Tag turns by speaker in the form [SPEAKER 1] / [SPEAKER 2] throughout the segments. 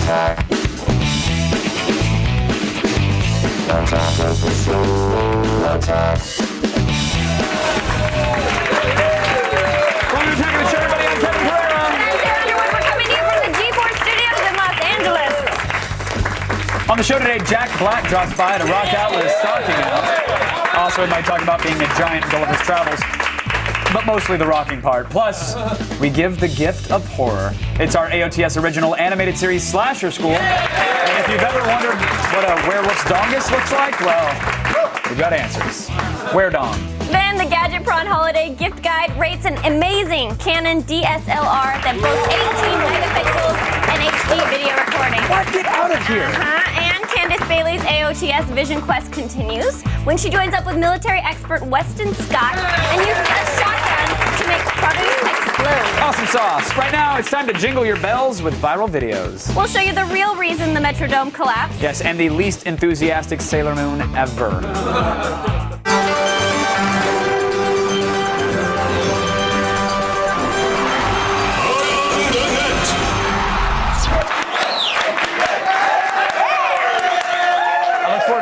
[SPEAKER 1] On the show today, Jack Black drops by at a rock outlet stocking out. Also, we might talk about being a giant in Gulliver's Travels, but mostly the rocking part. Plus, we give the gift of horror. It's our AOTS original animated series Slasher School. And if you've ever wondered what a werewolf's dongus looks like, well, we've got answers. Were-dong.
[SPEAKER 2] Then the Gadget Prawn Holiday Gift Guide rates an amazing Canon DSLR that boasts 18 megapixels and HD video recording.
[SPEAKER 1] What? Get out of here!
[SPEAKER 2] And Candace Bailey's AOTS Vision Quest continues when she joins up with military expert Weston Scott and uses a shotgun to make produce explode.
[SPEAKER 1] Awesome sauce. Right now, it's time to jingle your bells with viral videos.
[SPEAKER 2] We'll show you the real reason the Metrodome collapsed.
[SPEAKER 1] Yes, and the least enthusiastic Sailor Moon ever.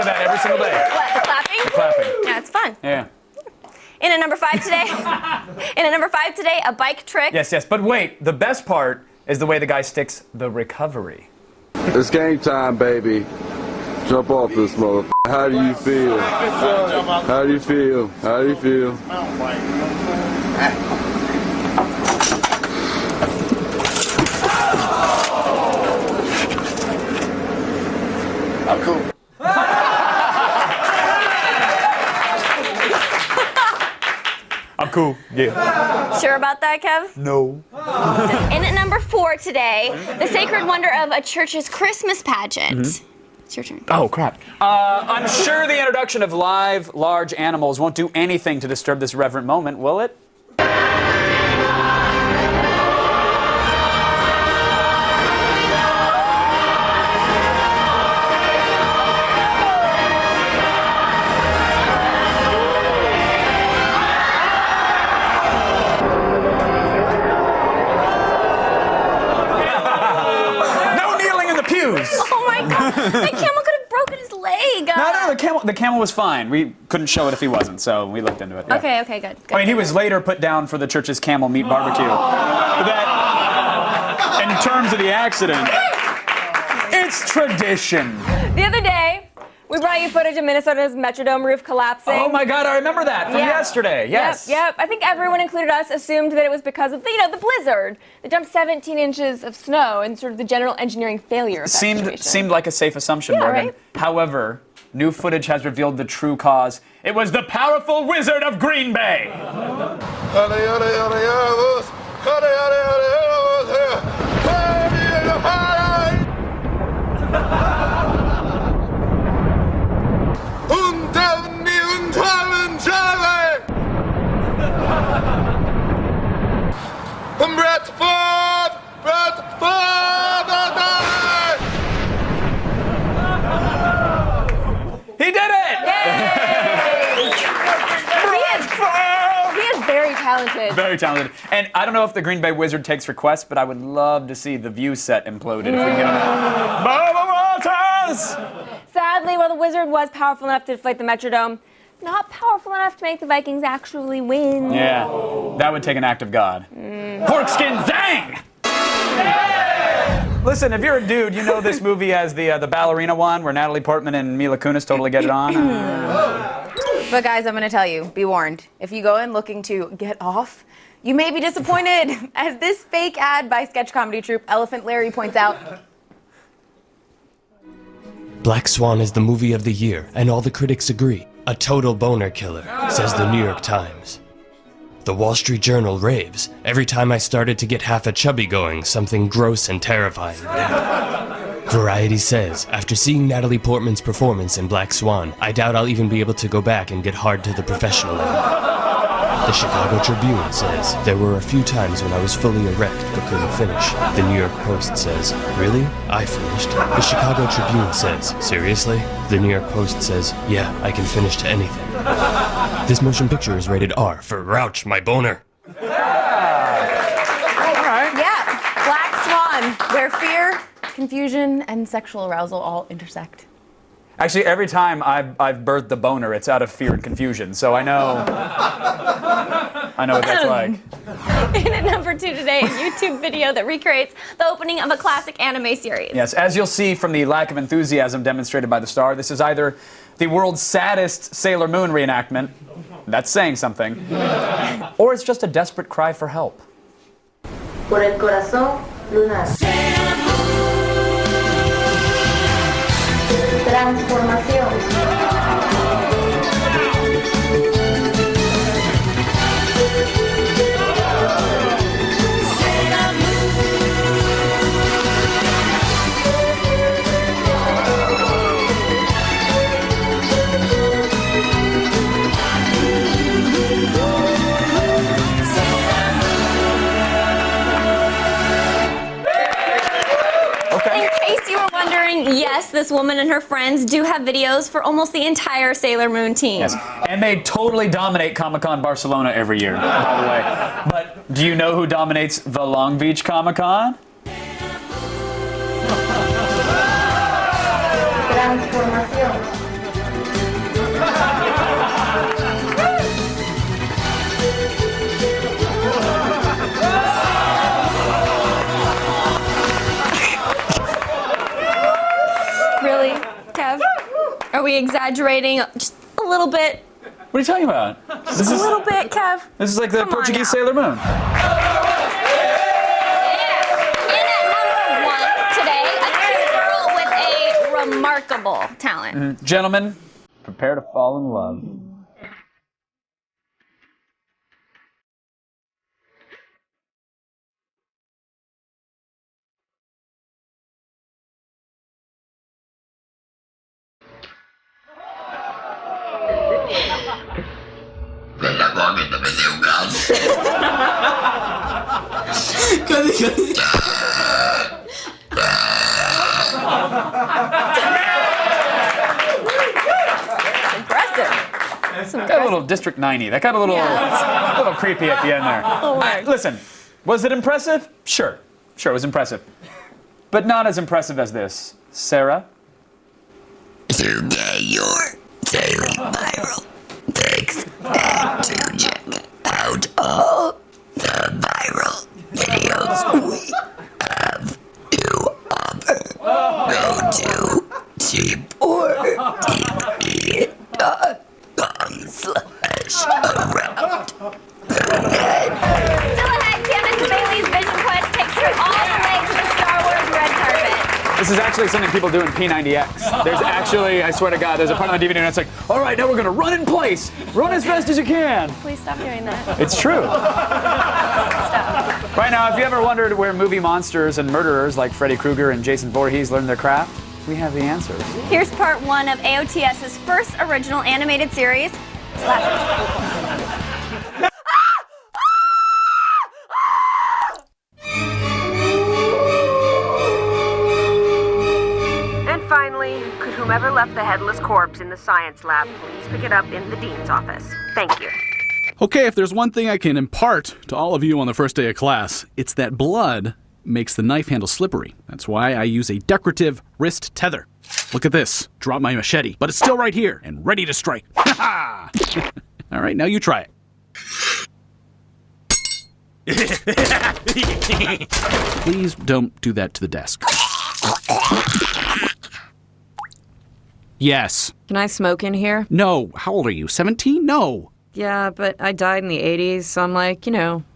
[SPEAKER 1] Every single day.
[SPEAKER 2] What, the clapping?
[SPEAKER 1] The clapping.
[SPEAKER 2] Yeah, it's fun.
[SPEAKER 1] Yeah.
[SPEAKER 2] In at number 5 today, a bike trick.
[SPEAKER 1] Yes, but wait, the best part is the way the guy sticks the recovery.
[SPEAKER 3] It's game time, baby. Jump off this motherfucker. How do you feel? How do you feel? How do you feel?
[SPEAKER 4] I'm cool.
[SPEAKER 1] I'm cool. Yeah.
[SPEAKER 2] Sure about that, Kev?
[SPEAKER 1] No.
[SPEAKER 2] In at number 4 today, the sacred wonder of a church's Christmas pageant. It's your turn.
[SPEAKER 1] Oh, crap. I'm sure the introduction of live, large animals won't do anything to disturb this reverent moment, will it?
[SPEAKER 2] Oh my God! That camel could have broken his leg.
[SPEAKER 1] No, the camel was fine. We couldn't show it if he wasn't, so we looked into it. Yeah.
[SPEAKER 2] Okay, good.
[SPEAKER 1] I mean, he was later put down for the church's camel meat barbecue. But that, in terms of the accident, it's tradition.
[SPEAKER 5] The other day, we brought you footage of Minnesota's Metrodome roof collapsing.
[SPEAKER 1] Oh my God, I remember that from yesterday. Yes.
[SPEAKER 5] Yep. I think everyone, included us, assumed that it was because of the blizzard. They dumped 17 inches of snow and sort of the general engineering failure of that situation.
[SPEAKER 1] Seemed like a safe assumption, Morgan.
[SPEAKER 5] Right?
[SPEAKER 1] However, new footage has revealed the true cause. It was the powerful wizard of Green Bay. He did it!
[SPEAKER 5] He is very talented.
[SPEAKER 1] Very talented. And I don't know if the Green Bay Wizard takes requests, but I would love to see the view set imploded if we can get on Bubba Walters!
[SPEAKER 5] Sadly, while the Wizard was powerful enough to deflate the Metrodome, not powerful enough to make the Vikings actually win.
[SPEAKER 1] Yeah, that would take an act of God. Pork skin zang! Listen, if you're a dude, you know this movie as the ballerina one where Natalie Portman and Mila Kunis totally get it on.
[SPEAKER 6] But guys, I'm going to tell you, be warned. If you go in looking to get off, you may be disappointed, as this fake ad by sketch comedy troupe Elephant Larry points out.
[SPEAKER 7] Black Swan is the movie of the year, and all the critics agree. A total boner killer, says the New York Times. The Wall Street Journal raves. Every time I started to get half a chubby going, something gross and terrifying would happen. Variety says, after seeing Natalie Portman's performance in Black Swan, I doubt I'll even be able to go back and get hard to the professional end. The Chicago Tribune says, there were a few times when I was fully erect but couldn't finish. The New York Post says, really? I finished. The Chicago Tribune says, seriously? The New York Post says, yeah, I can finish to anything. This motion picture is rated R for Rouch, my boner.
[SPEAKER 6] Yeah, Black Swan, where fear confusion and sexual arousal all intersect.
[SPEAKER 1] Actually, every time I've birthed the boner, it's out of fear and confusion. So I know what that's like.
[SPEAKER 2] In at number 2 today, a YouTube video that recreates the opening of a classic anime series.
[SPEAKER 1] Yes, as you'll see from the lack of enthusiasm demonstrated by the star, this is either the world's saddest Sailor Moon reenactment, that's saying something, or it's just a desperate cry for help.
[SPEAKER 8] Por el corazón lunar. Transformación.
[SPEAKER 2] In case you were wondering, yes, this woman and her friends do have videos for almost the entire Sailor Moon team.
[SPEAKER 1] Yes, and they totally dominate Comic-Con Barcelona every year, by the way. But do you know who dominates the Long Beach Comic-Con?
[SPEAKER 8] Transformación.
[SPEAKER 2] Really, Kev? Are we exaggerating just a little bit?
[SPEAKER 1] What are you talking about?
[SPEAKER 2] Just a little bit, Kev?
[SPEAKER 1] This is like the
[SPEAKER 2] Come on
[SPEAKER 1] Portuguese
[SPEAKER 2] now.
[SPEAKER 1] Sailor Moon.
[SPEAKER 2] In at number 1 today, a cute girl with a remarkable talent.
[SPEAKER 1] Gentlemen, prepare to fall in love.
[SPEAKER 2] Impressive.
[SPEAKER 1] Got a little District 90. That got a little creepy at the end there. Listen, was it impressive? Sure, it was impressive. But not as impressive as this. Sarah?
[SPEAKER 9] Today you're daily viral takes and to check out all the viral videos we have to offer. Go to tv.com/around.
[SPEAKER 2] Still ahead, Candace Bailey's Vision Quest takes her all the way to the Star Wars red carpet.
[SPEAKER 1] This is actually something people do in P90X. There's actually, I swear to God, there's a part on the DVD and it's like, all right, now we're gonna run in place. Run as fast as you can.
[SPEAKER 2] Please stop doing that.
[SPEAKER 1] It's true.
[SPEAKER 2] Stop.
[SPEAKER 1] Right now, if you ever wondered where movie monsters and murderers like Freddy Krueger and Jason Voorhees learned their craft, we have the answers.
[SPEAKER 2] Here's part 1 of AOTS's first original animated series, Slashers.
[SPEAKER 10] And finally, could whomever left the headless corpse in the science lab please pick it up in the dean's office? Thank you.
[SPEAKER 11] Okay, if there's one thing I can impart to all of you on the first day of class, it's that blood makes the knife handle slippery. That's why I use a decorative wrist tether. Look at this. Drop my machete, but it's still right here and ready to strike. Ha ha! All right, now you try it. Please don't do that to the desk. Yes.
[SPEAKER 10] Can I smoke in here?
[SPEAKER 11] No. How old are you? 17? No.
[SPEAKER 10] Yeah, but I died in the 80s, so I'm like,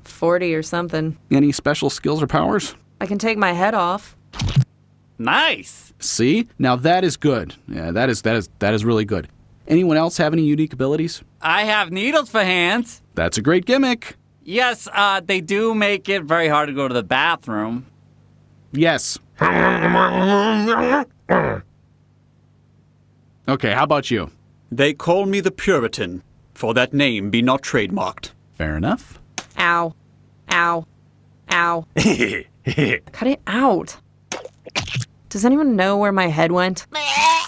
[SPEAKER 10] 40 or something.
[SPEAKER 11] Any special skills or powers?
[SPEAKER 10] I can take my head off.
[SPEAKER 11] Nice. See? Now that is good. Yeah, that is really good. Anyone else have any unique abilities?
[SPEAKER 12] I have needles for hands.
[SPEAKER 11] That's a great gimmick.
[SPEAKER 12] Yes, they do make it very hard to go to the bathroom.
[SPEAKER 11] Yes. Okay, how about you?
[SPEAKER 13] They call me the Puritan, for that name be not trademarked.
[SPEAKER 11] Fair enough.
[SPEAKER 10] Ow. Ow. Ow. Cut it out. Does anyone know where my head went?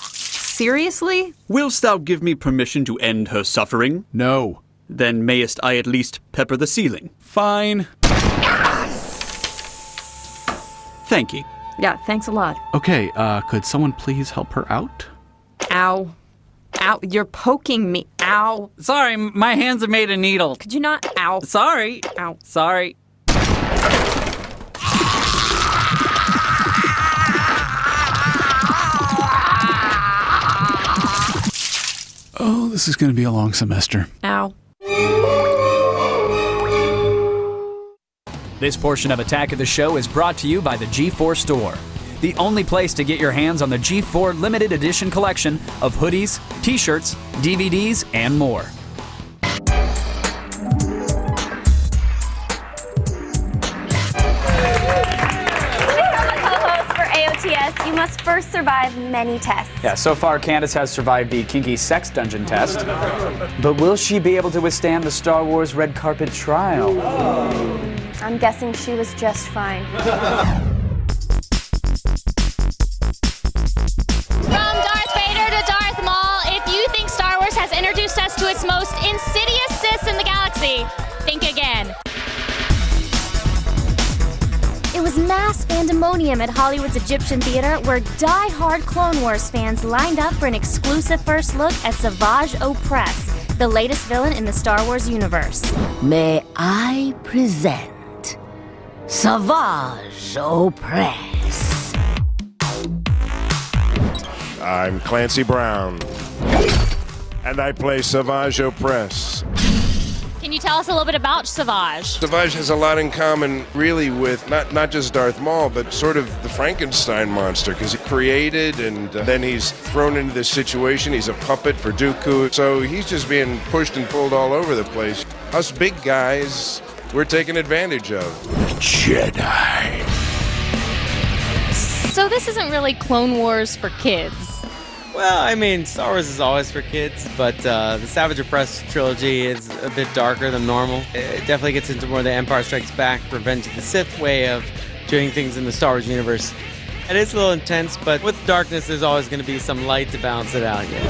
[SPEAKER 10] Seriously?
[SPEAKER 13] Willst thou give me permission to end her suffering?
[SPEAKER 11] No.
[SPEAKER 13] Then mayest I at least pepper the ceiling?
[SPEAKER 11] Fine.
[SPEAKER 13] Thank ye.
[SPEAKER 14] Yeah, thanks a lot.
[SPEAKER 11] Okay, could someone please help her out?
[SPEAKER 14] Ow. Ow, you're poking me. Ow.
[SPEAKER 12] Sorry, my hands are made of needles.
[SPEAKER 14] Could you not? Ow.
[SPEAKER 12] Sorry.
[SPEAKER 14] Ow.
[SPEAKER 12] Sorry.
[SPEAKER 11] Oh, this is going to be a long semester.
[SPEAKER 14] Ow.
[SPEAKER 1] This portion of Attack of the Show is brought to you by the G4 Store, the only place to get your hands on the G4 limited edition collection of hoodies, t-shirts, DVDs, and more.
[SPEAKER 2] AOTS, you must first survive many tests.
[SPEAKER 1] Yeah, so far Candace has survived the kinky sex dungeon test. But will she be able to withstand the Star Wars red carpet trial?
[SPEAKER 2] I'm guessing she was just fine.
[SPEAKER 15] From Darth Vader to Darth Maul, if you think Star Wars has introduced us to its most insidious Siths in the galaxy, think again.
[SPEAKER 16] It was mass pandemonium at Hollywood's Egyptian Theater, where die-hard Clone Wars fans lined up for an exclusive first look at Savage Opress, the latest villain in the Star Wars universe.
[SPEAKER 9] May I present Savage Opress.
[SPEAKER 17] I'm Clancy Brown, and I play Savage Opress.
[SPEAKER 15] Can you tell us a little bit about Savage?
[SPEAKER 17] Savage has a lot in common, really, with not just Darth Maul, but sort of the Frankenstein monster, because he created and then he's thrown into this situation. He's a puppet for Dooku, so he's just being pushed and pulled all over the place. Us big guys, we're taken advantage of. Jedi.
[SPEAKER 15] So this isn't really Clone Wars for kids.
[SPEAKER 18] Well, I mean, Star Wars is always for kids, but the Savage Opress trilogy is a bit darker than normal. It definitely gets into more of the Empire Strikes Back, Revenge of the Sith way of doing things in the Star Wars universe. It is a little intense, but with darkness, there's always going to be some light to balance it out. Yeah.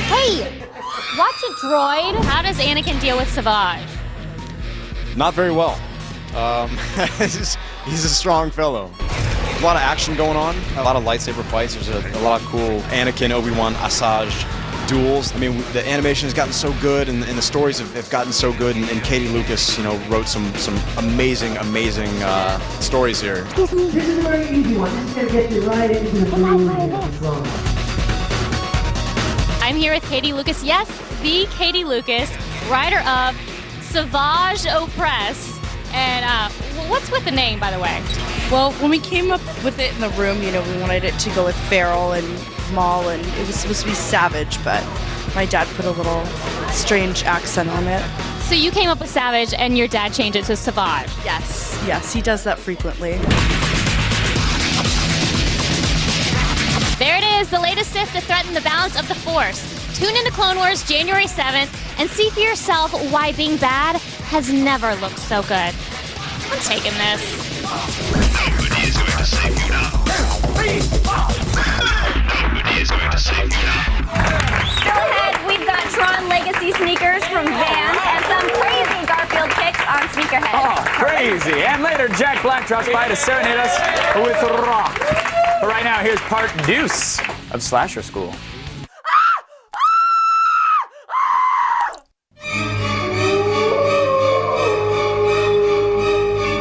[SPEAKER 15] Hey, watch it, droid. How does Anakin deal with Savage?
[SPEAKER 19] Not very well. He's a strong fellow. A lot of action going on, a lot of lightsaber fights. There's a lot of cool Anakin, Obi-Wan, Asajj duels. I mean, the animation has gotten so good, and the stories have gotten so good. And Katie Lucas, wrote some amazing stories here.
[SPEAKER 8] This is a very easy one. This is going to get you right into the groove.
[SPEAKER 15] I'm here with Katie Lucas. Yes, the Katie Lucas, writer of Savage Opress. And what's with the name, by the way?
[SPEAKER 20] Well, when we came up with it in the room, we wanted it to go with Feral and Maul, and it was supposed to be Savage, but my dad put a little strange accent on it.
[SPEAKER 15] So you came up with Savage, and your dad changed it to Savage?
[SPEAKER 20] Yes, he does that frequently.
[SPEAKER 15] There it is, the latest Sith to threaten the balance of the Force. Tune into Clone Wars January 7th and see for yourself why being bad has never looked so good. I'm taking this.
[SPEAKER 21] Nobody is going to save you now. Nobody is going to save you now.
[SPEAKER 2] Still ahead, we've got Tron Legacy sneakers from Vans and some crazy Garfield kicks on Sneakerhead.
[SPEAKER 1] Oh, crazy. And later, Jack Black drops by to serenade us with rock. But right now, here's part deuce of Slasher School.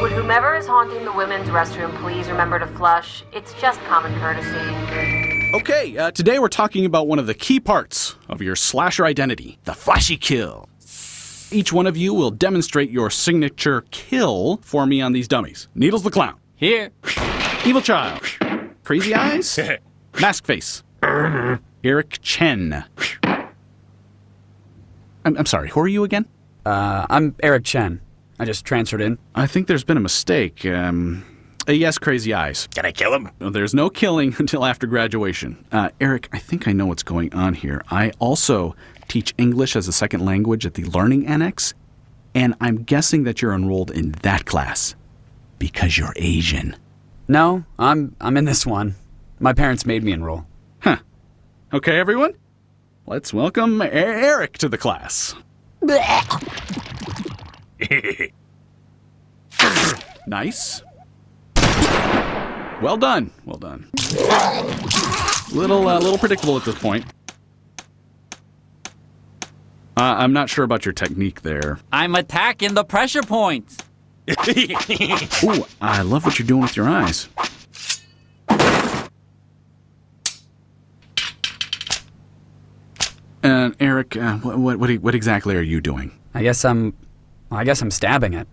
[SPEAKER 10] Would whomever is haunting the women's restroom please remember to flush? It's just common courtesy.
[SPEAKER 11] Okay, today we're talking about one of the key parts of your slasher identity, the flashy kill. Each one of you will demonstrate your signature kill for me on these dummies. Needles the Clown.
[SPEAKER 12] Here.
[SPEAKER 11] Evil Child. Crazy Eyes. Mask Face. Eric Chen. I'm sorry, who are you again?
[SPEAKER 22] I'm Eric Chen. I just transferred in.
[SPEAKER 11] I think there's been a mistake. Yes, Crazy Eyes.
[SPEAKER 22] Can I kill him?
[SPEAKER 11] There's no killing until after graduation. Eric, I think I know what's going on here. I also teach English as a second language at the Learning Annex, and I'm guessing that you're enrolled in that class because you're Asian.
[SPEAKER 22] No, I'm in this one. My parents made me enroll.
[SPEAKER 11] Huh. Okay, everyone. Let's welcome Eric to the class. Nice. Well done. Well done. Little predictable at this point. I'm not sure about your technique there.
[SPEAKER 12] I'm attacking the pressure points.
[SPEAKER 11] Ooh, I love what you're doing with your eyes. And Eric, what exactly are you doing?
[SPEAKER 22] I guess I'm stabbing it.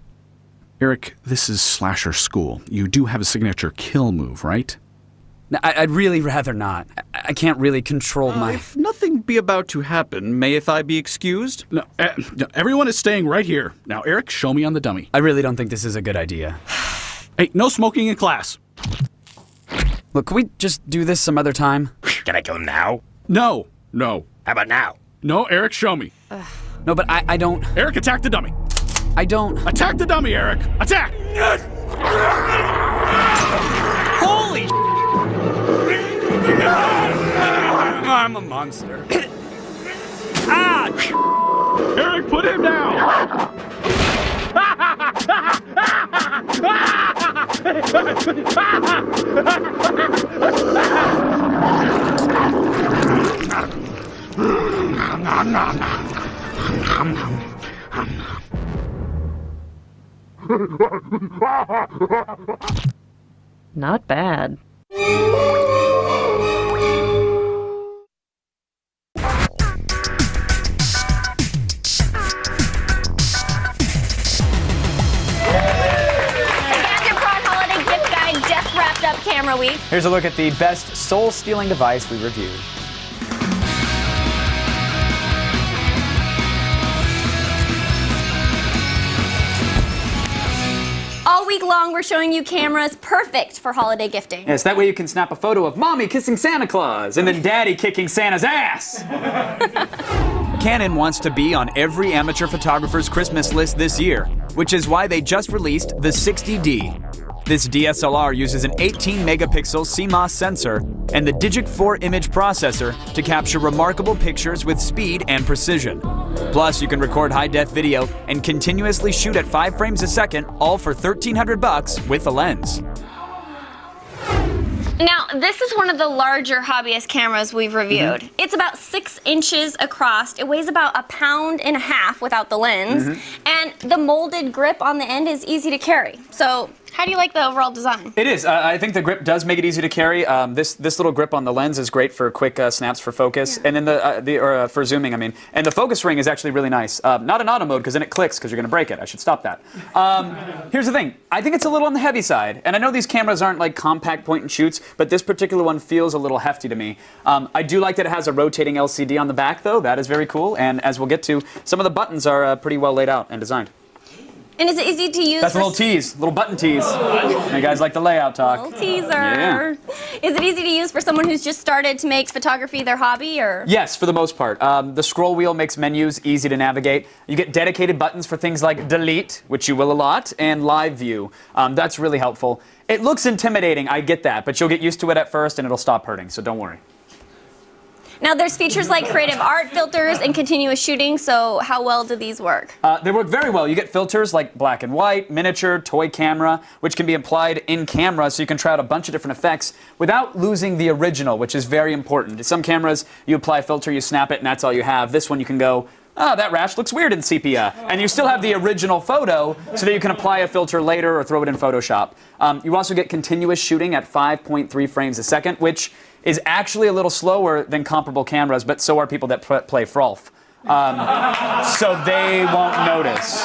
[SPEAKER 11] Eric, this is slasher school. You do have a signature kill move, right?
[SPEAKER 22] No, I'd really rather not. I can't really control my...
[SPEAKER 13] If nothing be about to happen, mayeth I be excused?
[SPEAKER 11] No, everyone is staying right here. Now, Eric, show me on the dummy.
[SPEAKER 22] I really don't think this is a good idea.
[SPEAKER 11] Hey, no smoking in class.
[SPEAKER 22] Look, can we just do this some other time?
[SPEAKER 3] Can I kill him now?
[SPEAKER 11] No.
[SPEAKER 3] How about now?
[SPEAKER 11] No, Eric, show me.
[SPEAKER 22] No, but I don't...
[SPEAKER 11] Eric, attack the dummy.
[SPEAKER 22] I don't...
[SPEAKER 11] Attack the dummy, Eric. Attack!
[SPEAKER 12] Holy
[SPEAKER 3] I'm a monster.
[SPEAKER 11] Ah! Eric, put him down!
[SPEAKER 4] Not bad.
[SPEAKER 2] Camera Week.
[SPEAKER 1] Here's a look at the best soul-stealing device we reviewed.
[SPEAKER 2] All week long, we're showing you cameras perfect for holiday gifting.
[SPEAKER 1] Yes, that way you can snap a photo of Mommy kissing Santa Claus and then Daddy kicking Santa's ass.
[SPEAKER 23] Canon wants to be on every amateur photographer's Christmas list this year, which is why they just released the 60D. This DSLR uses an 18-megapixel CMOS sensor and the Digic 4 image processor to capture remarkable pictures with speed and precision. Plus, you can record high-def video and continuously shoot at 5 frames a second, all for $1,300 with a lens.
[SPEAKER 2] Now, this is one of the larger hobbyist cameras we've reviewed. It's about 6 inches across. It weighs about 1.5 pounds without the lens. And the molded grip on the end is easy to carry. So, how do you like the overall design?
[SPEAKER 1] It is. I think the grip does make it easy to carry. This little grip on the lens is great for quick snaps for focus, and then for zooming. I mean, and the focus ring is actually really nice. Not in auto mode because then it clicks because you're going to break it. I should stop that. Here's the thing. I think it's a little on the heavy side, and I know these cameras aren't like compact point and shoots, but this particular one feels a little hefty to me. I do like that it has a rotating LCD on the back, though. That is very cool. And as we'll get to, some of the buttons are pretty well laid out and designed.
[SPEAKER 2] And is it easy to use?
[SPEAKER 1] That's a little tease, little button tease. You guys like the layout talk.
[SPEAKER 2] Little teaser.
[SPEAKER 1] Yeah.
[SPEAKER 2] Is it easy to use for someone who's just started to make photography their hobby, or?
[SPEAKER 1] Yes, for the most part. The scroll wheel makes menus easy to navigate. You get dedicated buttons for things like delete, which you will a lot, and live view. That's really helpful. It looks intimidating, I get that, but you'll get used to it at first and it'll stop hurting, so don't worry.
[SPEAKER 2] Now, there's features like creative art filters and continuous shooting, so how well do these work?
[SPEAKER 1] They work very well. You get filters like black and white, miniature, toy camera, which can be applied in camera, so you can try out a bunch of different effects without losing the original, which is very important. Some cameras, you apply a filter, you snap it, and that's all you have. This one, you can go, oh, that rash looks weird in sepia. And you still have the original photo so that you can apply a filter later or throw it in Photoshop. You also get continuous shooting at 5.3 frames a second, which is actually a little slower than comparable cameras, but so are people that play Frolf. So they won't notice.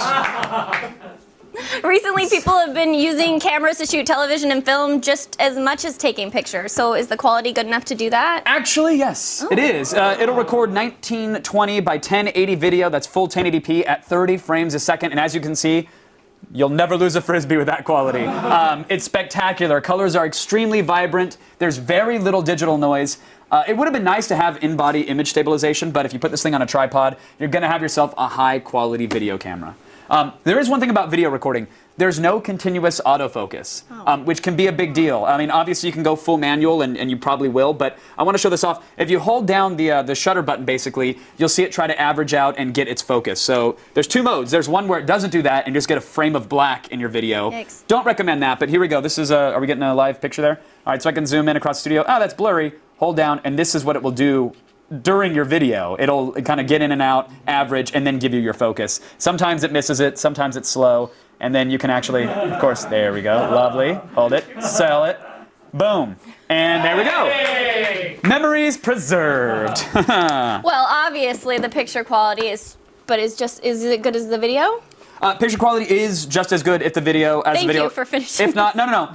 [SPEAKER 2] Recently, people have been using cameras to shoot television and film just as much as taking pictures. So is the quality good enough to do that?
[SPEAKER 1] Actually, yes, it is. It'll record 1920 by 1080 video. That's full 1080p at 30 frames a second. And as you can see, you'll never lose a Frisbee with that quality. It's spectacular. Colors are extremely vibrant. There's very little digital noise. It would have been nice to have in-body image stabilization, but if you put this thing on a tripod, you're going to have yourself a high-quality video camera. There is one thing about video recording. there's no continuous autofocus, which can be a big deal. I mean, obviously you can go full manual, and you probably will, but I want to show this off. If you hold down the shutter button, basically, you'll see it try to average out and get its focus. So there's two modes. There's one where it doesn't do that and you just get a frame of black in your video.
[SPEAKER 2] Yikes.
[SPEAKER 1] Don't recommend that, but here we go. This is are we getting a live picture there? All right, so I can zoom in across the studio. Oh, that's blurry. Hold down, and this is what it will do during your video. It'll kind of get in and out, average, and then give you your focus. Sometimes it misses it, sometimes it's slow, and then you can actually, of course, there we go, lovely, hold it, sell it, boom, and there we go. Memories preserved.
[SPEAKER 2] Well, obviously the picture quality is it good as the video?
[SPEAKER 1] Picture quality is just as good if the video as the video.
[SPEAKER 2] Thank you for finishing.
[SPEAKER 1] If not, no.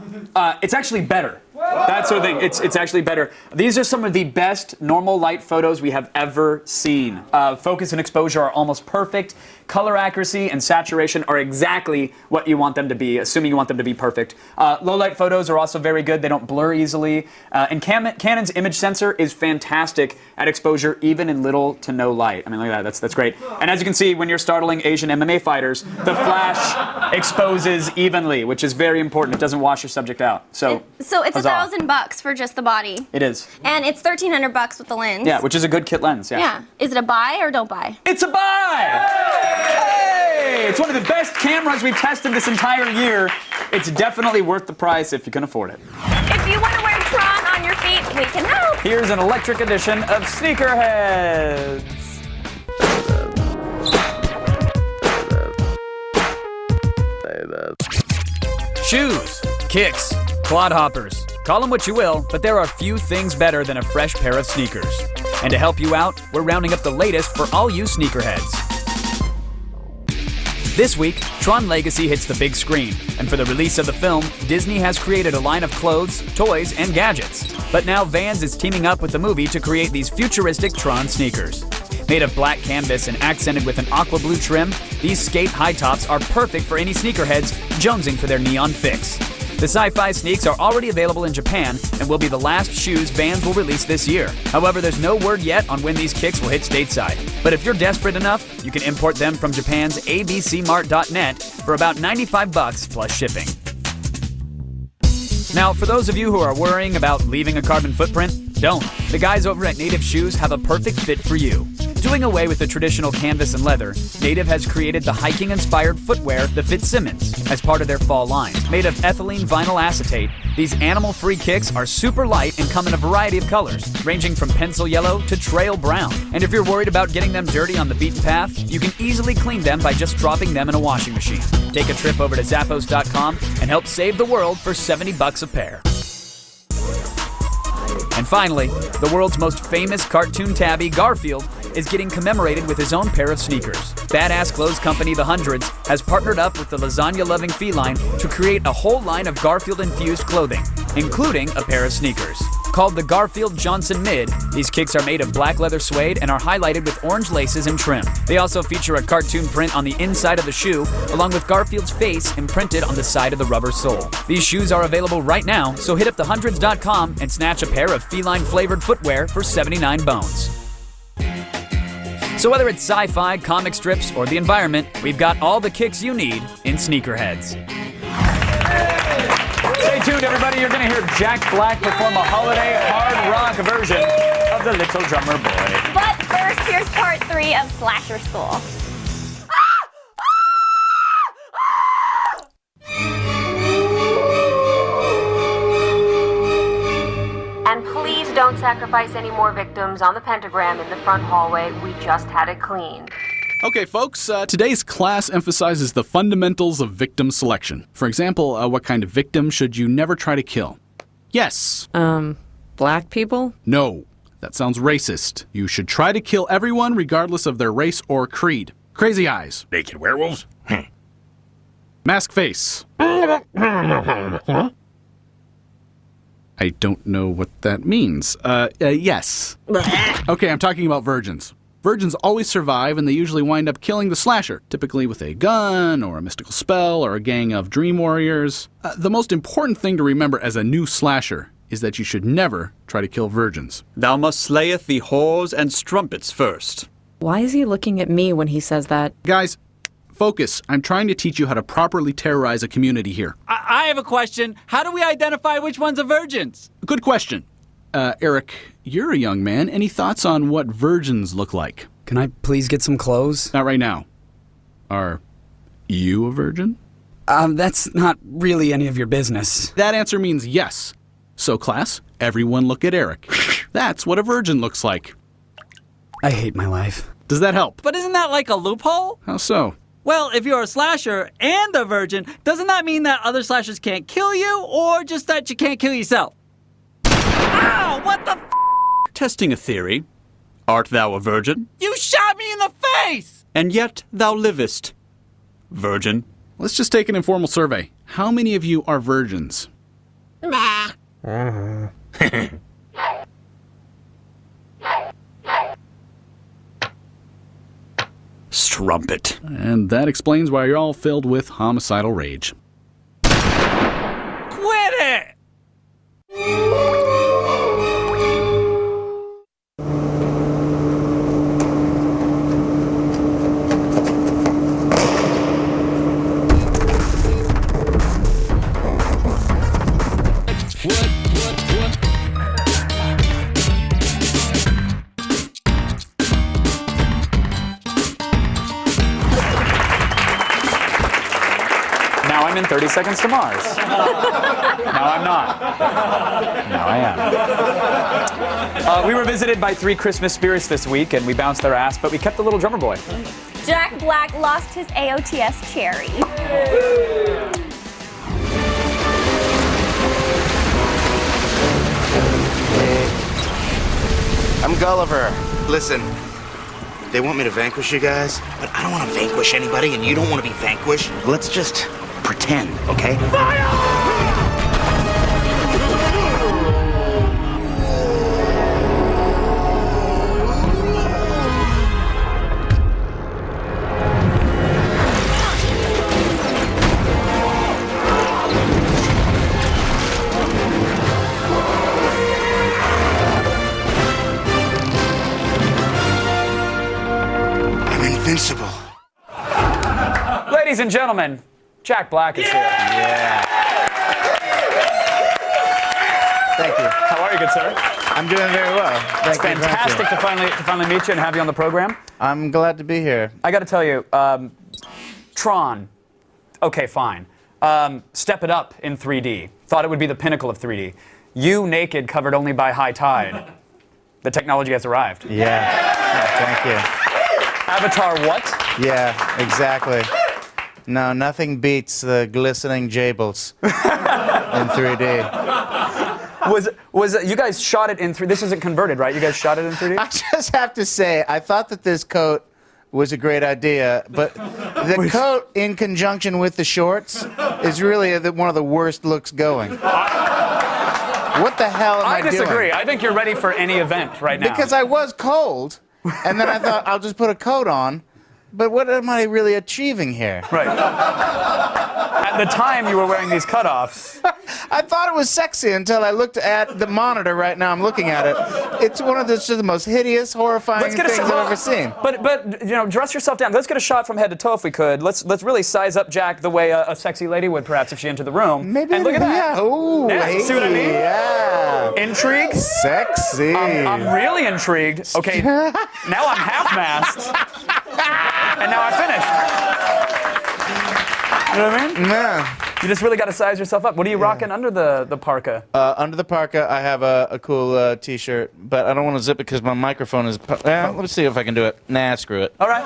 [SPEAKER 1] It's actually better. That sort of thing. It's actually better. These are some of the best normal light photos we have ever seen. Focus and exposure are almost perfect. Color accuracy and saturation are exactly what you want them to be, assuming you want them to be perfect. Low light photos are also very good. They don't blur easily. And Canon's image sensor is fantastic at exposure, even in little to no light. I mean, look at that. That's great. And as you can see, when you're startling Asian MMA fighters, the flash exposes evenly, which is very important. It doesn't wash your subject out. So
[SPEAKER 2] it's
[SPEAKER 1] huzzah.
[SPEAKER 2] $1,000 for just the body.
[SPEAKER 1] It is.
[SPEAKER 2] And it's $1,300 with the lens.
[SPEAKER 1] Yeah, which is a good kit lens.
[SPEAKER 2] Yeah. Is it a buy or don't buy?
[SPEAKER 1] It's a buy! Hey! It's one of the best cameras we've tested this entire year. It's definitely worth the price if you can afford it.
[SPEAKER 2] If you want to wear Tron on your feet, we can help.
[SPEAKER 1] Here's an electric edition of Sneakerheads. Shoes, kicks, clodhoppers. Call them what you will, but there are few things better than a fresh pair of sneakers. And to help you out, we're rounding up the latest for all you sneakerheads. This week, Tron Legacy hits the big screen, and for the release of the film, Disney has created a line of clothes, toys, and gadgets. But now Vans is teaming up with the movie to create these futuristic Tron sneakers. Made of black canvas and accented with an aqua blue trim, these skate high tops are perfect for any sneakerheads jonesing for their neon fix. The sci-fi sneaks are already available in Japan and will be the last shoes Vans will release this year. However, there's no word yet on when these kicks will hit stateside. But if you're desperate enough, you can import them from Japan's abcmart.net for about $95 plus shipping. Now, for those of you who are worrying about leaving a carbon footprint, don't. The guys over at Native Shoes have a perfect fit for you. Doing away with the traditional canvas and leather, Native has created the hiking-inspired footwear, the Fitzsimmons, as part of their fall line. Made of ethylene vinyl acetate, these animal-free kicks are super light and come in a variety of colors, ranging from pencil yellow to trail brown. And if you're worried about getting them dirty on the beaten path, you can easily clean them by just dropping them in a washing machine. Take a trip over to Zappos.com and help save the world for $70 a pair. And finally, the world's most famous cartoon tabby, Garfield, is getting commemorated with his own pair of sneakers. Badass clothes company The Hundreds has partnered up with the lasagna-loving feline to create a whole line of Garfield-infused clothing, including a pair of sneakers. Called the Garfield Johnson Mid, these kicks are made of black leather suede and are highlighted with orange laces and trim. They also feature a cartoon print on the inside of the shoe, along with Garfield's face imprinted on the side of the rubber sole. These shoes are available right now, so hit up thehundreds.com and snatch a pair of feline-flavored footwear for 79 bones. So whether it's sci-fi, comic strips, or the environment, we've got all the kicks you need in Sneakerheads. Stay tuned, everybody. You're going to hear Jack Black perform a holiday hard rock version of The Little Drummer Boy.
[SPEAKER 2] But first, here's part 3 of Slasher School.
[SPEAKER 10] And please don't sacrifice any more victims on the pentagram in the front hallway. We just had it cleaned.
[SPEAKER 11] Okay, folks, today's class emphasizes the fundamentals of victim selection. For example, what kind of victim should you never try to kill? Yes.
[SPEAKER 14] Black people?
[SPEAKER 11] No. That sounds racist. You should try to kill everyone regardless of their race or creed. Crazy eyes.
[SPEAKER 3] Naked werewolves?
[SPEAKER 11] Mask face. I don't know what that means. Yes. Okay, I'm talking about virgins. Virgins always survive, and they usually wind up killing the slasher, typically with a gun, or a mystical spell, or a gang of dream warriors. The most important thing to remember as a new slasher is that you should never try to kill virgins.
[SPEAKER 13] Thou must slayeth the whores and strumpets first.
[SPEAKER 14] Why is he looking at me when he says that?
[SPEAKER 11] Guys, focus. I'm trying to teach you how to properly terrorize a community here.
[SPEAKER 12] I have a question. How do we identify which ones are virgins?
[SPEAKER 11] Good question. Eric, you're a young man. Any thoughts on what virgins look like?
[SPEAKER 22] Can I please get some clothes?
[SPEAKER 11] Not right now. Are you a virgin?
[SPEAKER 22] That's not really any of your business.
[SPEAKER 11] That answer means yes. So, class, everyone look at Eric. That's what a virgin looks like.
[SPEAKER 22] I hate my life.
[SPEAKER 11] Does that help?
[SPEAKER 12] But isn't that like a loophole?
[SPEAKER 11] How so?
[SPEAKER 12] Well, if you're a slasher and a virgin, doesn't that mean that other slashers can't kill you, or just that you can't kill yourself? Ow! What the f***?
[SPEAKER 13] Testing a theory. Art thou a virgin?
[SPEAKER 12] You shot me in the face!
[SPEAKER 13] And yet thou livest. Virgin.
[SPEAKER 11] Let's just take an informal survey. How many of you are virgins?
[SPEAKER 12] Nah.
[SPEAKER 13] Strumpet.
[SPEAKER 11] And that explains why you're all filled with homicidal rage.
[SPEAKER 12] Quit it!
[SPEAKER 1] Now I'm in 30 Seconds to Mars. Now I'm not. Now I am. We were visited by 3 Christmas spirits this week, and we bounced their ass, but we kept the little drummer boy.
[SPEAKER 2] Jack Black lost his AOTS cherry.
[SPEAKER 4] I'm Gulliver. Listen, they want me to vanquish you guys, but I don't want to vanquish anybody, and you don't want to be vanquished. Let's just pretend, okay? I'm invincible.
[SPEAKER 1] Ladies and gentlemen, Jack Black is here.
[SPEAKER 4] Yeah. Thank you.
[SPEAKER 1] How are you, good sir?
[SPEAKER 4] I'm doing very well.
[SPEAKER 1] It's fantastic to finally meet you and have you on the program.
[SPEAKER 4] I'm glad to be here.
[SPEAKER 1] I got to tell you, Tron. Okay, fine. Step it up in 3D. Thought it would be the pinnacle of 3D. You naked, covered only by high tide. The technology has arrived.
[SPEAKER 4] Yeah. Thank you.
[SPEAKER 1] Avatar what?
[SPEAKER 4] Yeah, exactly. No, nothing beats the glistening Jables in 3D.
[SPEAKER 1] Was you guys shot it in 3D? This isn't converted, right? You guys shot it in 3D?
[SPEAKER 4] I just have to say, I thought that this coat was a great idea, but the coat in conjunction with the shorts is really one of the worst looks going. What the hell am I doing?
[SPEAKER 1] I disagree. I think you're ready for any event right now.
[SPEAKER 4] Because I was cold, and then I thought, I'll just put a coat on. But what am I really achieving here?
[SPEAKER 1] Right. At the time you were wearing these cutoffs.
[SPEAKER 4] I thought it was sexy until I looked at the monitor right now. I'm looking at it. It's one of the most hideous, horrifying things I've ever seen.
[SPEAKER 1] But you know, dress yourself down. Let's get a shot from head to toe if we could. Let's really size up Jack the way a sexy lady would perhaps if she entered the room.
[SPEAKER 4] Maybe.
[SPEAKER 1] And look at that.
[SPEAKER 4] Yeah. Ooh,
[SPEAKER 1] yeah,
[SPEAKER 4] hey,
[SPEAKER 1] see what I mean?
[SPEAKER 4] Yeah.
[SPEAKER 1] Intrigue?
[SPEAKER 4] Sexy.
[SPEAKER 1] I'm really intrigued. Okay, now I'm half-masked. And now I finished. You know what I mean?
[SPEAKER 4] Yeah.
[SPEAKER 1] You just really got to size yourself up. What are you rocking under the parka?
[SPEAKER 4] Under the parka, I have a cool T-shirt, but I don't want to zip it because my microphone is... let me see if I can do it. Nah, screw it.
[SPEAKER 1] All right.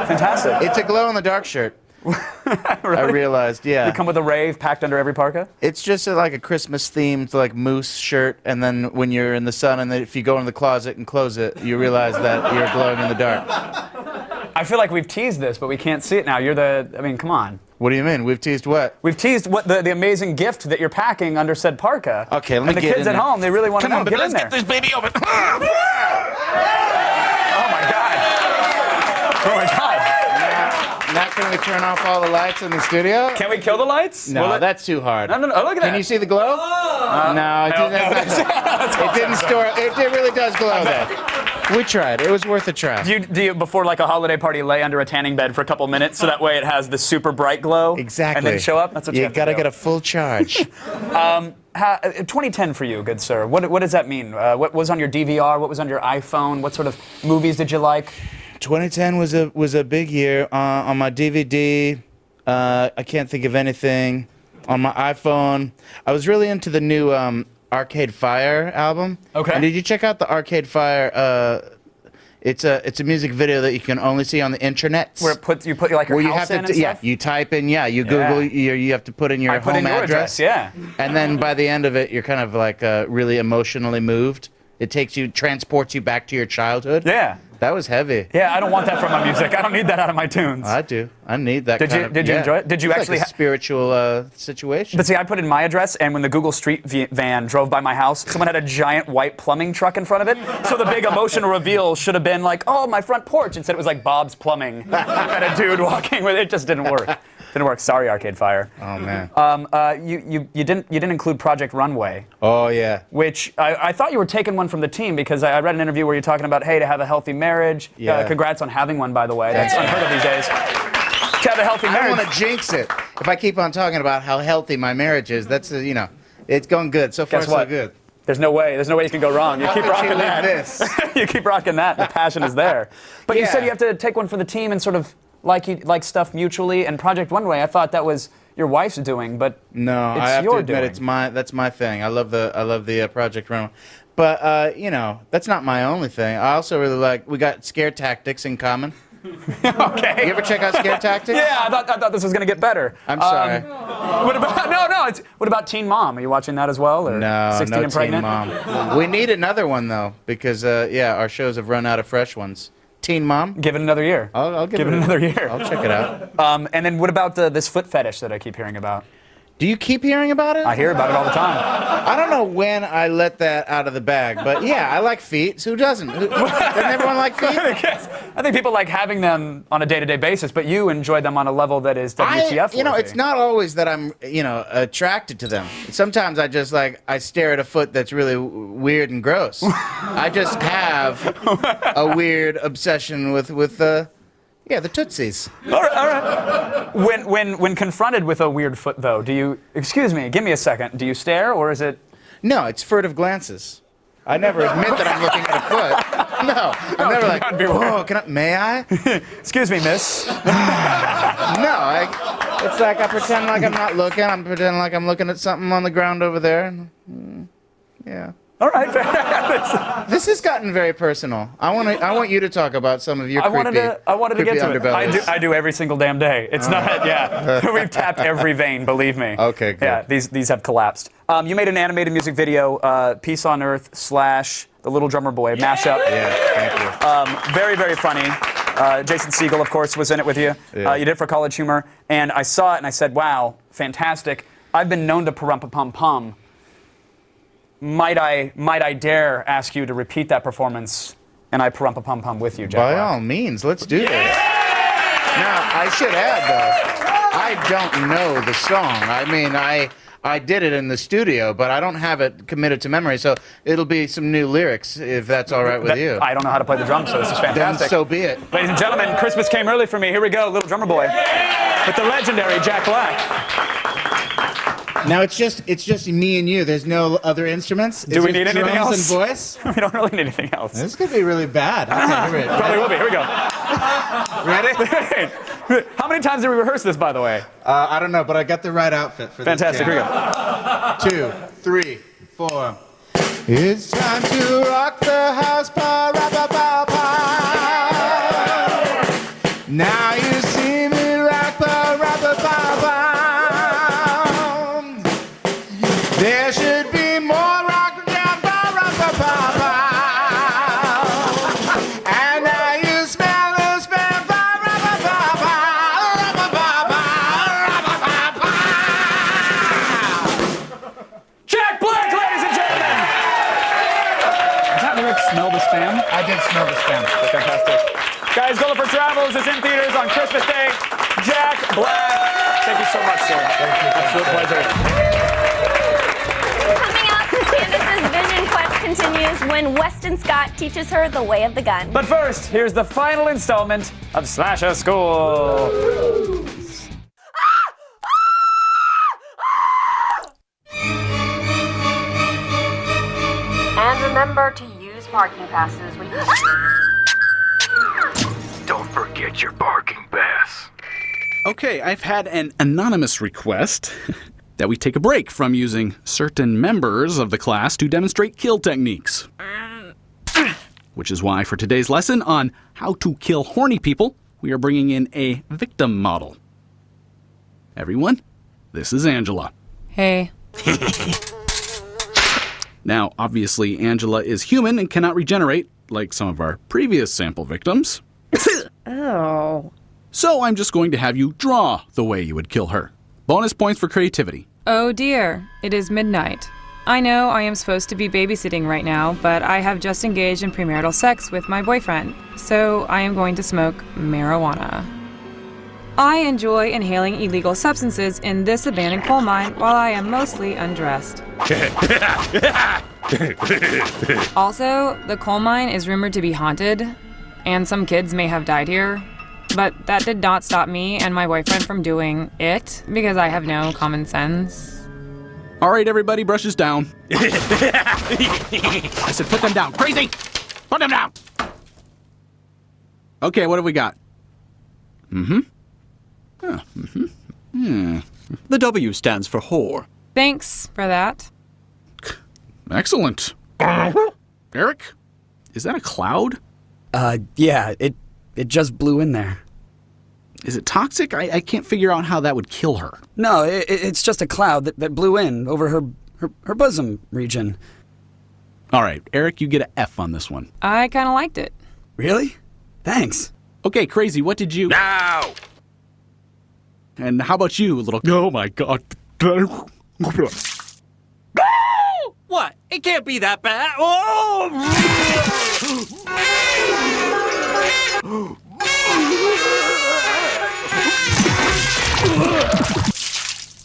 [SPEAKER 1] Fantastic.
[SPEAKER 4] It's a glow-in-the-dark shirt.
[SPEAKER 1] Really?
[SPEAKER 4] I realized, yeah.
[SPEAKER 1] You come with a rave packed under every parka?
[SPEAKER 4] It's just like a Christmas-themed like moose shirt, and then when you're in the sun, and then if you go in the closet and close it, you realize that you're glowing in the dark.
[SPEAKER 1] I feel like we've teased this, but we can't see it now. I mean, come on.
[SPEAKER 4] What do you mean? We've teased what?
[SPEAKER 1] We've teased what the amazing gift that you're packing under said parka.
[SPEAKER 4] Okay, let me
[SPEAKER 1] and the
[SPEAKER 4] get
[SPEAKER 1] kids
[SPEAKER 4] in
[SPEAKER 1] at
[SPEAKER 4] there.
[SPEAKER 1] home, they really want to know.
[SPEAKER 4] Come on, but
[SPEAKER 1] get
[SPEAKER 4] let's
[SPEAKER 1] in there.
[SPEAKER 4] get this baby open.
[SPEAKER 1] Oh my God. Oh my God.
[SPEAKER 4] Now can we turn off all the lights in the studio?
[SPEAKER 1] Can we kill the lights?
[SPEAKER 4] No, that's too hard.
[SPEAKER 1] No, look at that.
[SPEAKER 4] Can you see the glow? No, it didn't store. It really does glow though. We tried. It was worth a try.
[SPEAKER 1] Do you before like a holiday party lay under a tanning bed for a couple minutes so that way it has the super bright glow?
[SPEAKER 4] Exactly.
[SPEAKER 1] And then show up? That's what you have to
[SPEAKER 4] gotta
[SPEAKER 1] do.
[SPEAKER 4] get a full charge.
[SPEAKER 1] 2010 for you, good sir. What does that mean? What was on your DVR? What was on your iPhone? What sort of movies did you like?
[SPEAKER 4] 2010 was a big year. On my DVD, I can't think of anything. On my iPhone, I was really into the new Arcade Fire album.
[SPEAKER 1] Okay.
[SPEAKER 4] And did you check out the Arcade Fire? It's a music video that you can only see on the internet.
[SPEAKER 1] Where you put like your
[SPEAKER 4] Where you
[SPEAKER 1] house
[SPEAKER 4] have
[SPEAKER 1] in
[SPEAKER 4] to,
[SPEAKER 1] and
[SPEAKER 4] yeah,
[SPEAKER 1] stuff?
[SPEAKER 4] you type in, you Google, you have to put in your
[SPEAKER 1] I put
[SPEAKER 4] home
[SPEAKER 1] in your
[SPEAKER 4] address.
[SPEAKER 1] yeah.
[SPEAKER 4] And then by the end of it, you're kind of like really emotionally moved. It transports you back to your childhood.
[SPEAKER 1] Yeah.
[SPEAKER 4] That was heavy.
[SPEAKER 1] Yeah, I don't want that from my music. I don't need that out of my tunes.
[SPEAKER 4] I do. I need that.
[SPEAKER 1] Did you enjoy it? Did you
[SPEAKER 4] it's
[SPEAKER 1] actually
[SPEAKER 4] like a spiritual situation?
[SPEAKER 1] But see, I put in my address, and when the Google Street van drove by my house, someone had a giant white plumbing truck in front of it. So the big emotional reveal should have been like, "Oh, my front porch," instead it was like Bob's Plumbing and a dude walking with it. It just didn't work. Didn't work. Sorry, Arcade Fire.
[SPEAKER 4] Oh man.
[SPEAKER 1] You didn't include Project Runway.
[SPEAKER 4] Oh yeah.
[SPEAKER 1] Which I thought you were taking one from the team because I read an interview where you're talking about, hey, to have a healthy marriage.
[SPEAKER 4] Yeah.
[SPEAKER 1] Congrats on having one, by the way. That's unheard of these days. To have a healthy
[SPEAKER 4] I
[SPEAKER 1] marriage.
[SPEAKER 4] don't want to jinx it. If I keep on talking about how healthy my marriage is, that's it's going good. So far,
[SPEAKER 1] Guess what?
[SPEAKER 4] so good.
[SPEAKER 1] There's no way you can go wrong. You keep
[SPEAKER 4] Why would
[SPEAKER 1] rocking
[SPEAKER 4] you
[SPEAKER 1] that.
[SPEAKER 4] leave this?
[SPEAKER 1] You keep rocking that. The passion is there. But you
[SPEAKER 4] Yeah.
[SPEAKER 1] said you have to take one for the team and sort of like stuff mutually. And Project Runway, I thought that was your wife's doing, but
[SPEAKER 4] No,
[SPEAKER 1] it's
[SPEAKER 4] I have to
[SPEAKER 1] your
[SPEAKER 4] admit
[SPEAKER 1] doing.
[SPEAKER 4] that's my thing. I love the Project Runway. But that's not my only thing. I also really like we got Scare Tactics in common.
[SPEAKER 1] Okay.
[SPEAKER 4] You ever check out Scare Tactics?
[SPEAKER 1] Yeah, I thought this was gonna get better.
[SPEAKER 4] I'm sorry.
[SPEAKER 1] What about what about Teen Mom? Are you watching that as well? Or
[SPEAKER 4] No,
[SPEAKER 1] 16
[SPEAKER 4] no
[SPEAKER 1] and Pregnant?
[SPEAKER 4] Teen Mom. We need another one though, because our shows have run out of fresh ones. Teen Mom.
[SPEAKER 1] Give it another year.
[SPEAKER 4] I'll give
[SPEAKER 1] it another year.
[SPEAKER 4] I'll check it out.
[SPEAKER 1] And then what about this foot fetish that I keep hearing about?
[SPEAKER 4] Do you keep hearing about it?
[SPEAKER 1] I hear about it all the time.
[SPEAKER 4] I don't know when I let that out of the bag, but yeah, I like feet. So who doesn't? Doesn't everyone like feet?
[SPEAKER 1] I think people like having them on a day-to-day basis, but you enjoy them on a level that is WTF worthy.
[SPEAKER 4] It's not always that I'm, attracted to them. Sometimes I just I stare at a foot that's really weird and gross. I just have a weird obsession with the Tootsies.
[SPEAKER 1] All right. When confronted with a weird foot, though, do you? Excuse me. Give me a second. Do you stare, or is it?
[SPEAKER 4] No, it's furtive glances. I never admit that I'm looking at a foot. No, I'm never like, whoa, may I?
[SPEAKER 1] Excuse me, miss.
[SPEAKER 4] No, it's like I pretend like I'm not looking. I'm pretending like I'm looking at something on the ground over there. Yeah.
[SPEAKER 1] All right, fair.
[SPEAKER 4] This has gotten very personal. I want you to talk about some of your
[SPEAKER 1] I wanted to get to it.
[SPEAKER 4] underbellies.
[SPEAKER 1] I do every single damn day. It's not. Yeah, we've tapped every vein. Believe me.
[SPEAKER 4] Okay, good.
[SPEAKER 1] Yeah, these have collapsed. You made an animated music video, Peace on Earth / The Little Drummer Boy mashup.
[SPEAKER 4] Yeah, thank you.
[SPEAKER 1] Very, very funny. Jason Segel, of course, was in it with you.
[SPEAKER 4] Yeah.
[SPEAKER 1] You did it for College Humor, and I saw it and I said, "Wow, fantastic!" I've been known to parumpa-pum-pum. Might I dare ask you to repeat that performance, and I parumpa-pum-pum with you, Jack
[SPEAKER 4] By
[SPEAKER 1] Black?
[SPEAKER 4] all means, let's do this. Now, I should add, though, I don't know the song. I mean, I did it in the studio, but I don't have it committed to memory, so it'll be some new lyrics, if that's all right with you.
[SPEAKER 1] I don't know how to play the drums, so this is fantastic.
[SPEAKER 4] Then so be it.
[SPEAKER 1] Ladies and gentlemen, Christmas came early for me. Here we go, Little Drummer Boy, with the legendary Jack Black.
[SPEAKER 4] Now it's just me and you. There's no other instruments.
[SPEAKER 1] Do we need anything
[SPEAKER 4] drums
[SPEAKER 1] else?
[SPEAKER 4] and voice?
[SPEAKER 1] We don't really need anything else.
[SPEAKER 4] This could be really bad. Okay,
[SPEAKER 1] Probably will be. Here we go.
[SPEAKER 4] Ready?
[SPEAKER 1] How many times did we rehearse this, by the way?
[SPEAKER 4] I don't know, but I got the right outfit for
[SPEAKER 1] Fantastic.
[SPEAKER 4] this.
[SPEAKER 1] Here we go.
[SPEAKER 4] 2, 3, 4. It's time to rock the house, pa-ra-pa-pa-pa. Now you see me rock, pa-ra-pa-pa-pa. There should be more rock down, pa-ra-pa-pa-pa. And now you smell the smell, pa-ra-pa-pa-pa.
[SPEAKER 1] Jack Black, ladies and gentlemen! Does that lyric smell the spam?
[SPEAKER 4] I did smell the spam.
[SPEAKER 1] Fantastic. Guys, Gulliver Travels is in theaters on Christmas Day. Jack Black. Thank you so much, sir. Thank you. Absolute pleasure.
[SPEAKER 2] Coming up, Candace's Vision Quest continues when Weston Scott teaches her the way of the gun.
[SPEAKER 1] But first, here's the final installment of Slasher School.
[SPEAKER 10] And remember to use parking passes when you...
[SPEAKER 21] Don't forget your parking pass.
[SPEAKER 11] Okay, I've had an anonymous request that we take a break from using certain members of the class to demonstrate kill techniques. Which is why for today's lesson on how to kill horny people, we are bringing in a victim model. Everyone, this is Angela.
[SPEAKER 14] Hey.
[SPEAKER 11] Now, obviously, Angela is human and cannot regenerate, like some of our previous sample victims.
[SPEAKER 14] Oh.
[SPEAKER 11] So I'm just going to have you draw the way you would kill her. Bonus points for creativity.
[SPEAKER 14] Oh dear, it is midnight. I know I am supposed to be babysitting right now, but I have just engaged in premarital sex with my boyfriend, so I am going to smoke marijuana. I enjoy inhaling illegal substances in this abandoned coal mine while I am mostly undressed. Also, the coal mine is rumored to be haunted, and some kids may have died here. But that did not stop me and my boyfriend from doing it, because I have no common sense.
[SPEAKER 11] All right, everybody, brushes down. I said put them down. Crazy! Put them down! Okay, what have we got?
[SPEAKER 13] The W stands for whore.
[SPEAKER 14] Thanks for that.
[SPEAKER 11] Excellent. Eric, is that a cloud?
[SPEAKER 22] Yeah, it just blew in there.
[SPEAKER 11] Is it toxic? I can't figure out how that would kill her.
[SPEAKER 22] No, it's just a cloud that blew in over her bosom region.
[SPEAKER 11] All right, Eric, you get an F on this one.
[SPEAKER 14] I kind of liked it.
[SPEAKER 22] Really? Thanks.
[SPEAKER 11] Okay, Crazy, what did you...
[SPEAKER 3] Now!
[SPEAKER 11] And how about you, little... Oh, my God.
[SPEAKER 12] What? It can't be that bad. Oh!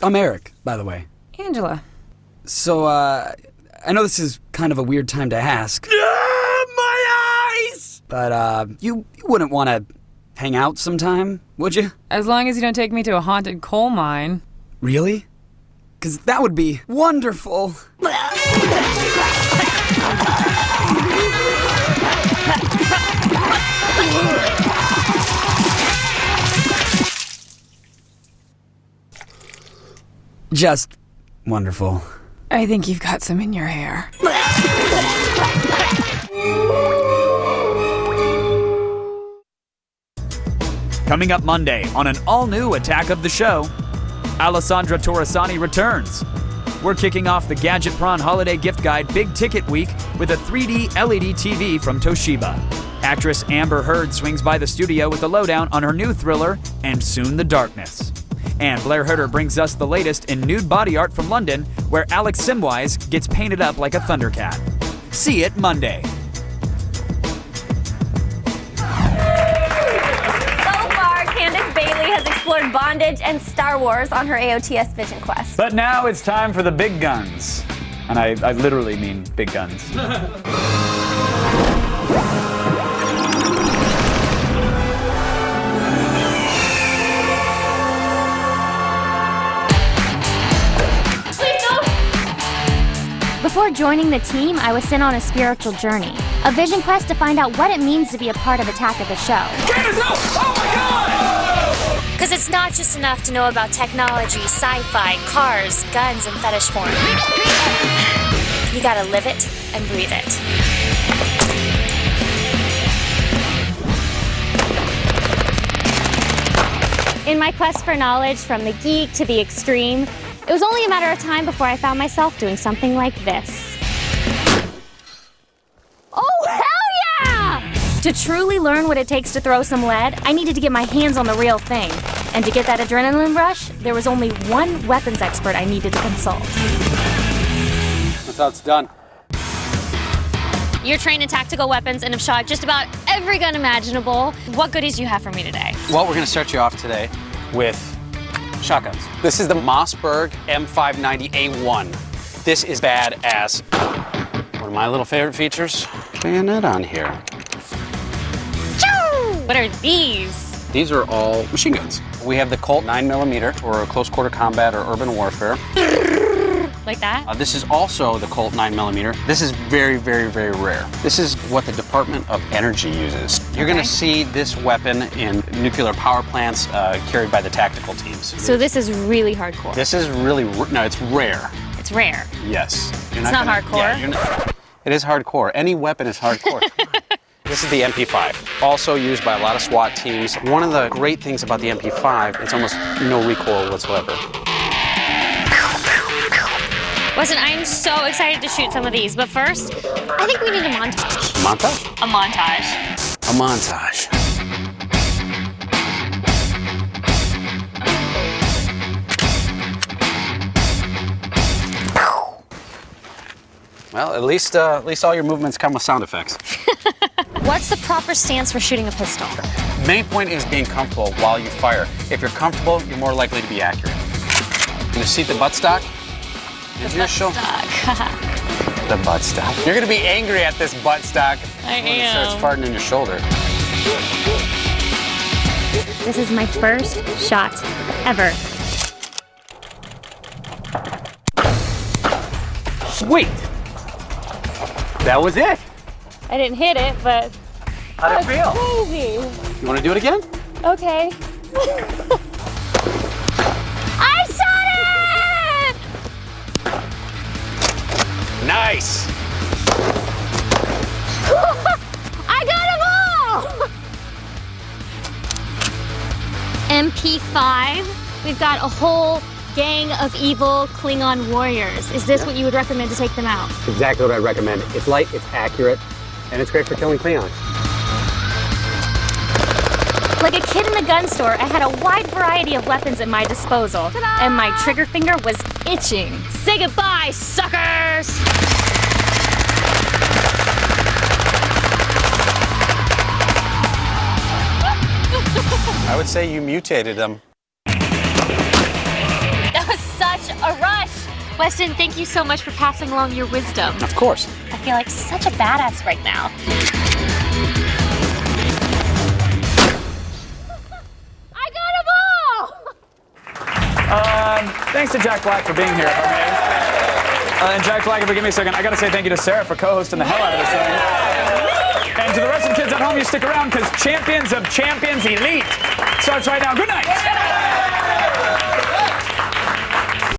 [SPEAKER 22] I'm Eric, by the way.
[SPEAKER 14] Angela.
[SPEAKER 22] So, I know this is kind of a weird time to ask.
[SPEAKER 12] My eyes!
[SPEAKER 22] But, you wouldn't want to hang out sometime, would you?
[SPEAKER 14] As long as you don't take me to a haunted coal mine.
[SPEAKER 22] Really? Because that would be wonderful. Just wonderful.
[SPEAKER 14] I think you've got some in your hair.
[SPEAKER 1] Coming up Monday on an all-new Attack of the Show, Alessandra Torresani returns. We're kicking off the Gadget Prawn Holiday Gift Guide Big Ticket Week with a 3D LED TV from Toshiba. Actress Amber Heard swings by the studio with the lowdown on her new thriller, And Soon the Darkness. And Blair Herter brings us the latest in nude body art from London, where Alex Simwise gets painted up like a Thundercat. See it Monday.
[SPEAKER 2] Candace Bailey has explored bondage and Star Wars on her AOTS Vision Quest.
[SPEAKER 1] But now it's time for the big guns. And I literally mean big guns.
[SPEAKER 16] Before joining the team, I was sent on a spiritual journey, a vision quest to find out what it means to be a part of Attack of the Show.
[SPEAKER 21] Candace, no! Oh my God!
[SPEAKER 16] Because it's not just enough to know about technology, sci-fi, cars, guns, and fetish porn. You gotta live it and breathe it. In my quest for knowledge, from the geek to the extreme, it was only a matter of time before I found myself doing something like this. Oh, hell yeah! To truly learn what it takes to throw some lead, I needed to get my hands on the real thing. And to get that adrenaline rush, there was only one weapons expert I needed to consult.
[SPEAKER 18] That's how it's done.
[SPEAKER 15] You're trained in tactical weapons and have shot just about every gun imaginable. What goodies do you have for me today?
[SPEAKER 18] Well, we're going to start you off today with shotguns. This is the Mossberg M590A1. This is badass.
[SPEAKER 5] One of my little favorite features, bayonet on here.
[SPEAKER 15] What are these?
[SPEAKER 5] These are all machine guns. We have the Colt 9mm for close quarter combat or urban warfare.
[SPEAKER 15] Like that?
[SPEAKER 5] This is also the Colt 9mm. This is very, very, very rare. This is what the Department of Energy uses. You're going to see this weapon in nuclear power plants carried by the tactical teams.
[SPEAKER 15] So this is really hardcore.
[SPEAKER 5] This is really, no, it's rare.
[SPEAKER 15] It's rare.
[SPEAKER 5] Yes.
[SPEAKER 15] It's not hardcore?
[SPEAKER 5] Yeah, it is hardcore. Any weapon is hardcore. This is the MP5, also used by a lot of SWAT teams. One of the great things about the MP5, it's almost no recoil whatsoever.
[SPEAKER 15] Listen, I'm so excited to shoot some of these, but first, I think we need a montage.
[SPEAKER 5] Montage?
[SPEAKER 15] A montage.
[SPEAKER 5] A montage. Well, at least all your movements come with sound effects.
[SPEAKER 15] What's the proper stance for shooting a pistol?
[SPEAKER 5] The main point is being comfortable while you fire. If you're comfortable, you're more likely to be accurate. You see the buttstock? Into your shoulder. The buttstock. You're gonna be angry at this buttstock when it starts farting in your shoulder.
[SPEAKER 16] This is my first shot ever.
[SPEAKER 5] Sweet. That was it.
[SPEAKER 15] I didn't hit it, but
[SPEAKER 5] how'd it feel?
[SPEAKER 15] Crazy.
[SPEAKER 5] You want to do it again?
[SPEAKER 15] Okay. I shot it!
[SPEAKER 5] Nice.
[SPEAKER 15] I got them all! MP5. We've got a whole gang of evil Klingon warriors. Is this what you would recommend to take them out?
[SPEAKER 5] Exactly what I'd recommend. It's light, it's accurate, and it's great for killing Klingons.
[SPEAKER 16] Like a kid in a gun store, I had a wide variety of weapons at my disposal, and my trigger finger was itching.
[SPEAKER 15] Say goodbye, suckers!
[SPEAKER 5] I would say you mutated them.
[SPEAKER 15] That was such a rush. Weston, thank you so much for passing along your wisdom.
[SPEAKER 5] Of course.
[SPEAKER 15] I feel like such a badass right now. I got them all!
[SPEAKER 1] Thanks to Jack Black for being here. And Jack Black, if you give me a second, I gotta say thank you to Sarah for co-hosting the hell out of this thing. And to the rest of the kids at home, you stick around because Champions of Champions Elite starts right now. Good night.